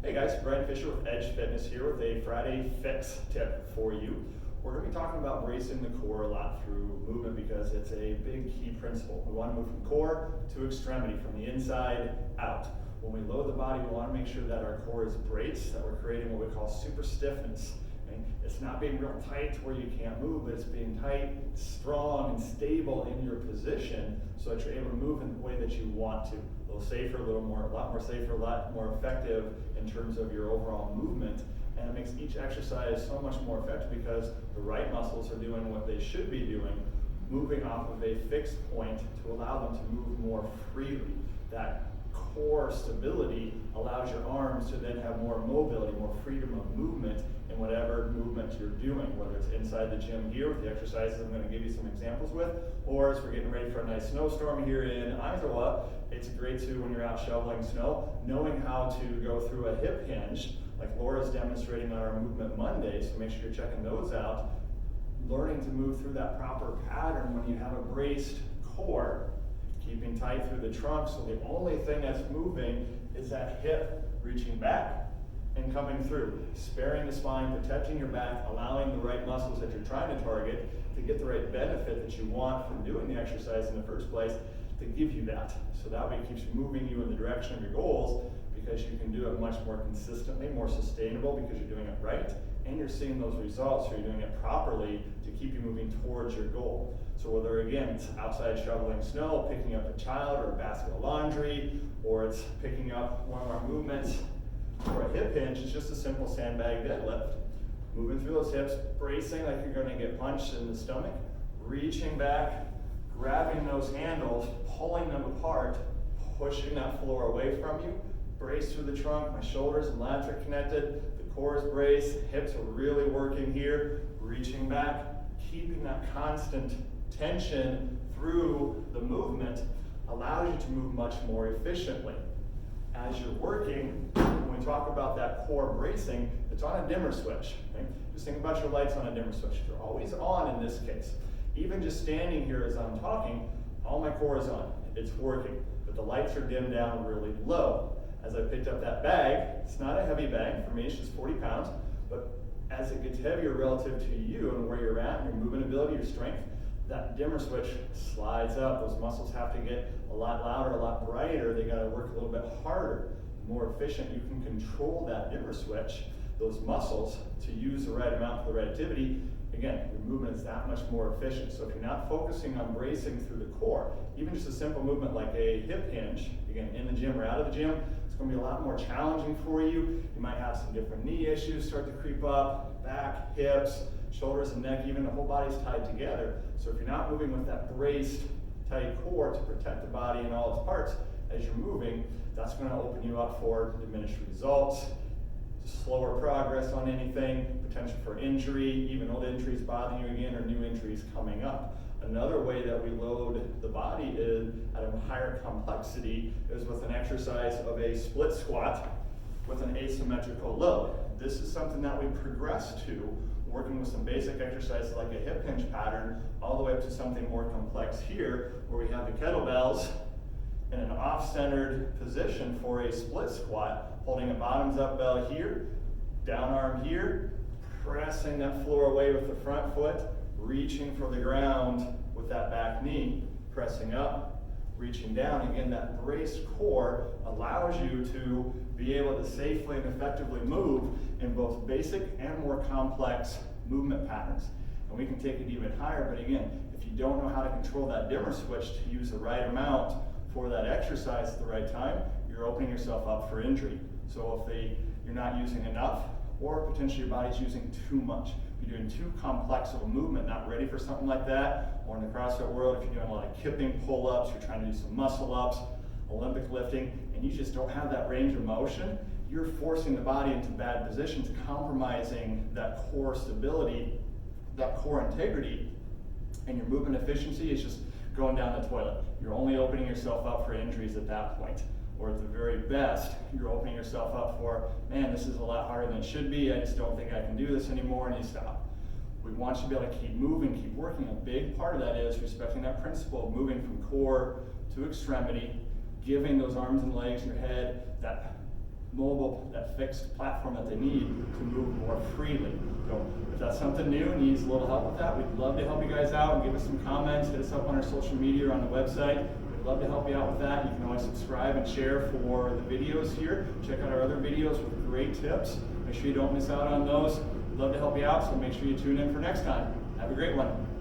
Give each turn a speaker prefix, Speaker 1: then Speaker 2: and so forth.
Speaker 1: Hey guys, Brian Fisher with Edge Fitness here with a Friday Fix tip for you. We're going to be talking about bracing the core a lot through movement because it's a big key principle. We want to move from core to extremity, from the inside out. When we load the body, we want to make sure that our core is braced, that we're creating what we call super stiffness. Okay? It's not being real tight to where you can't move, but it's being tight, strong, and stable in your position so that you're able to move in the way that you want to. A little safer, a lot more safer, a lot more effective in terms of your overall movement. And it makes each exercise so much more effective because the right muscles are doing what they should be doing, moving off of a fixed point to allow them to move more freely. That core stability allows your arms to then have more mobility, more freedom of movement in whatever movement you're doing, whether it's inside the gym here with the exercises I'm going to give you some examples with, or as we're getting ready for a nice snowstorm here in Iowa, it's great too when you're out shoveling snow, knowing how to go through a hip hinge, like Laura's demonstrating on our Movement Monday, so make sure you're checking those out. Learning to move through that proper pattern when you have a braced core, keeping tight through the trunk, so the only thing that's moving is that hip reaching back and coming through, sparing the spine, protecting your back, allowing the right muscles that you're trying to target to get the right benefit that you want from doing the exercise in the first place to give you that. So that way it keeps moving you in the direction of your goals because you can do it much more consistently, more sustainable because you're doing it right, and you're seeing those results, so you're doing it properly to keep you moving towards your goal. So whether, again, it's outside shoveling snow, picking up a child or a basket of laundry, or it's picking up one of our movements for a hip hinge, it's just a simple sandbag deadlift. Moving through those hips, bracing like you're going to get punched in the stomach, reaching back, grabbing those handles, pulling them apart, pushing that floor away from you, brace through the trunk, my shoulders and lats are connected, the core is braced, hips are really working here, reaching back, keeping that constant tension through the movement allows you to move much more efficiently. As you're working, when we talk about that core bracing, it's on a dimmer switch. Okay? Just think about your lights on a dimmer switch. They're always on in this case. Even just standing here as I'm talking, all my core is on. It's working, but the lights are dimmed down really low. As I picked up that bag, it's not a heavy bag. For me, it's just 40 pounds, but as it gets heavier relative to you and where you're at, your movement ability, your strength, that dimmer switch slides up. Those muscles have to get a lot louder, a lot brighter. They got to work a little bit harder, more efficient. You can control that dimmer switch, those muscles, to use the right amount for the right activity. Again, your movement is that much more efficient. So if you're not focusing on bracing through the core, even just a simple movement like a hip hinge, again, in the gym or out of the gym, it's going to be a lot more challenging for you. You might have some different knee issues start to creep up, back, hips, shoulders and neck, even the whole body's tied together. So if you're not moving with that braced, tight core to protect the body and all its parts as you're moving, that's going to open you up for diminished results, slower progress on anything, potential for injury, even old injuries bothering you again, or new injuries coming up. Another way that we load the body is at a higher complexity is with an exercise of a split squat with an asymmetrical load. This is something that we progress to, working with some basic exercises like a hip hinge pattern, all the way up to something more complex here, where we have the kettlebells in an off-centered position for a split squat, holding a bottoms up bell here, down arm here, pressing that floor away with the front foot, reaching for the ground with that back knee, pressing up, reaching down. Again, that braced core allows you to be able to safely and effectively move in both basic and more complex movement patterns. And we can take it even higher, but again, if you don't know how to control that dimmer switch to use the right amount for that exercise at the right time, you're opening yourself up for injury. So if you're not using enough, or potentially your body's using too much. If you're doing too complex of a movement, not ready for something like that, or in the CrossFit world, if you're doing a lot of kipping pull-ups, you're trying to do some muscle ups, Olympic lifting, and you just don't have that range of motion, you're forcing the body into bad positions, compromising that core stability, that core integrity, and your movement efficiency is just going down the toilet. You're only opening yourself up for injuries at that point. Or at the very best, you're opening yourself up for, man, this is a lot harder than it should be, I just don't think I can do this anymore, and you stop. We want you to be able to keep moving, keep working. A big part of that is respecting that principle of moving from core to extremity, giving those arms and legs, your head, that mobile, that fixed platform that they need to move more freely. So if that's something new and needs a little help with that, we'd love to help you guys out and give us some comments, hit us up on our social media or on the website. We'd love to help you out with that. You can always subscribe and share for the videos here. Check out our other videos with great tips. Make sure you don't miss out on those. We'd love to help you out, so make sure you tune in for next time. Have a great one.